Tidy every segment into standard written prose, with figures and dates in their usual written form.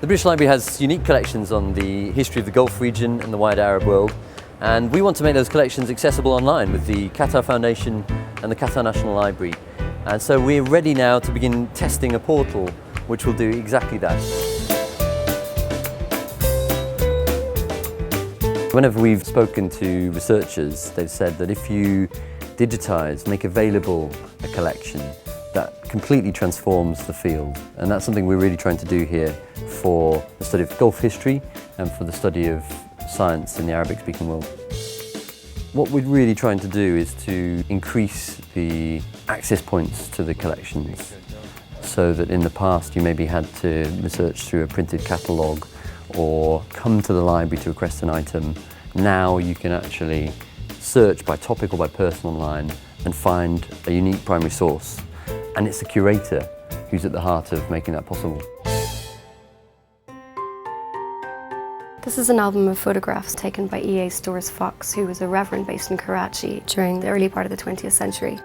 British Library has unique collections on the history of the Gulf region and the wider Arab world, and we want to make those collections accessible online with the Qatar Foundation and the Qatar National Library. And so we're ready now to begin testing a portal which will do exactly that. Whenever we've spoken to researchers, they've said that if you digitise, make available a collection, that completely transforms the field. And that's something we're really trying to do here for the study of Gulf history and for the study of science in the Arabic-speaking world. What we're really trying to do is to increase the access points to the collections, so that in the past you maybe had to research through a printed catalogue or come to the library to request an item. Now you can actually search by topic or by person online and find a unique primary source. And it's the curator who's at the heart of making that possible. This is an album of photographs taken by E.A. Storrs Fox, who was a reverend based in Karachi during the early part of the 20th century.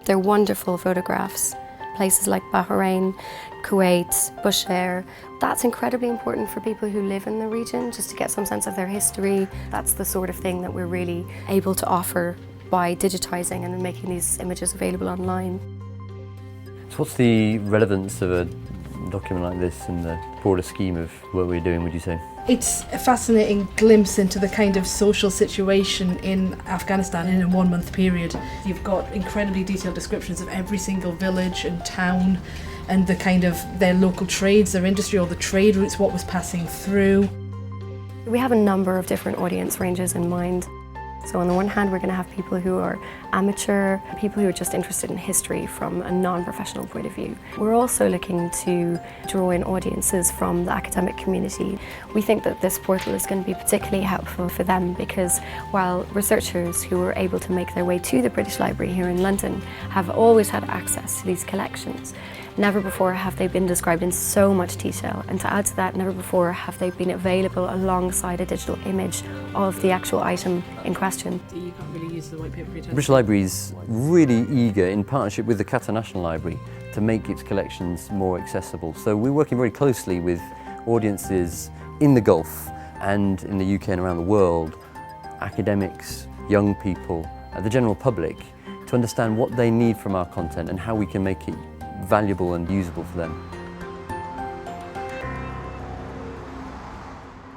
They're wonderful photographs. Places like Bahrain, Kuwait, Bushehr. That's incredibly important for people who live in the region, just to get some sense of their history. That's the sort of thing that we're really able to offer by digitising and making these images available online. So what's the relevance of a document like this in the broader scheme of what we're doing, would you say? It's a fascinating glimpse into the kind of social situation in Afghanistan in a 1 month period. You've got incredibly detailed descriptions of every single village and town and the kind of their local trades, their industry, or the trade routes, what was passing through. We have a number of different audience ranges in mind. So on the one hand, we're going to have people who are amateur, people who are just interested in history from a non-professional point of view. We're also looking to draw in audiences from the academic community. We think that this portal is going to be particularly helpful for them because while researchers who were able to make their way to the British Library here in London have always had access to these collections, never before have they been described in so much detail, and to add to that, never before have they been available alongside a digital image of the actual item in question. You can't really use the white paper for your The British Library is really eager, in partnership with the Qatar National Library, to make its collections more accessible. So we're working very closely with audiences in the Gulf and in the UK and around the world, academics, young people, the general public, to understand what they need from our content and how we can make it valuable and usable for them.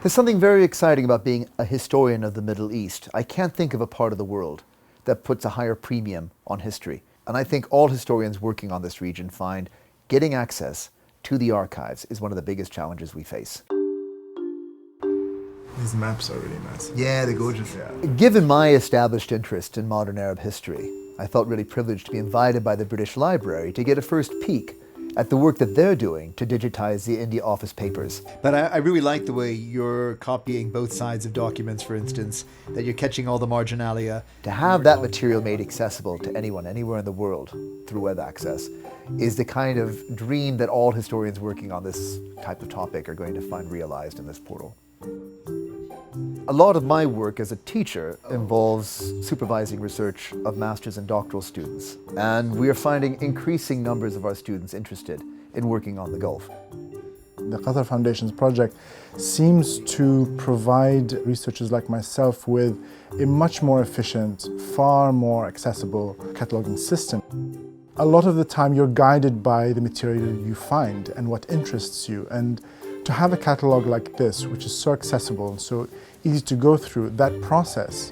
There's something very exciting about being a historian of the Middle East. I can't think of a part of the world that puts a higher premium on history. And I think all historians working on this region find getting access to the archives is one of the biggest challenges we face. These maps are really nice. Yeah, they're gorgeous. Yeah. Given my established interest in modern Arab history, I felt really privileged to be invited by the British Library to get a first peek at the work that they're doing to digitize the India Office papers. But I really like the way you're copying both sides of documents, for instance, that you're catching all the marginalia. To have that material made accessible to anyone, anywhere in the world, through web access, is the kind of dream that all historians working on this type of topic are going to find realized in this portal. A lot of my work as a teacher involves supervising research of master's and doctoral students, and we are finding increasing numbers of our students interested in working on the Gulf. The Qatar Foundation's project seems to provide researchers like myself with a much more efficient, far more accessible cataloging system. A lot of the time you're guided by the material you find and what interests you, and to have a catalog like this, which is so accessible and so easy to go through, that process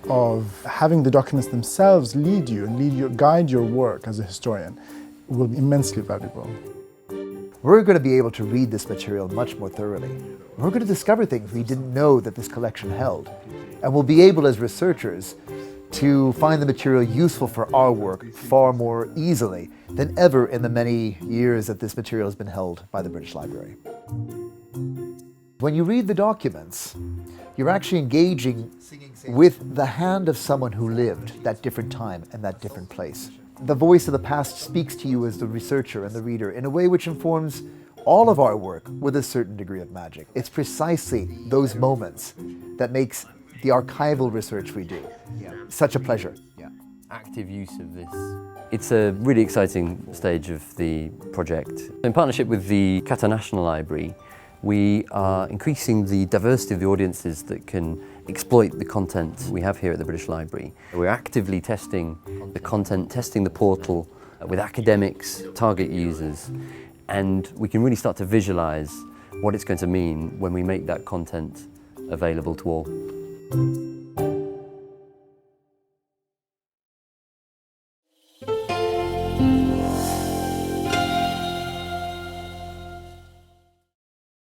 of having the documents themselves lead you, guide your work as a historian will be immensely valuable. We're going to be able to read this material much more thoroughly. We're going to discover things we didn't know that this collection held. And we'll be able, as researchers, to find the material useful for our work far more easily than ever in the many years that this material has been held by the British Library. When you read the documents, you're actually engaging with the hand of someone who lived that different time and that different place. The voice of the past speaks to you as the researcher and the reader in a way which informs all of our work with a certain degree of magic. It's precisely those moments that makes the archival research we do such a pleasure. Active use of this. It's a really exciting stage of the project. In partnership with the Qatar National Library, We are increasing the diversity of the audiences that can exploit the content we have here at the British Library. We're actively testing the content, testing the portal with academics, target users, and we can really start to visualise what it's going to mean when we make that content available to all.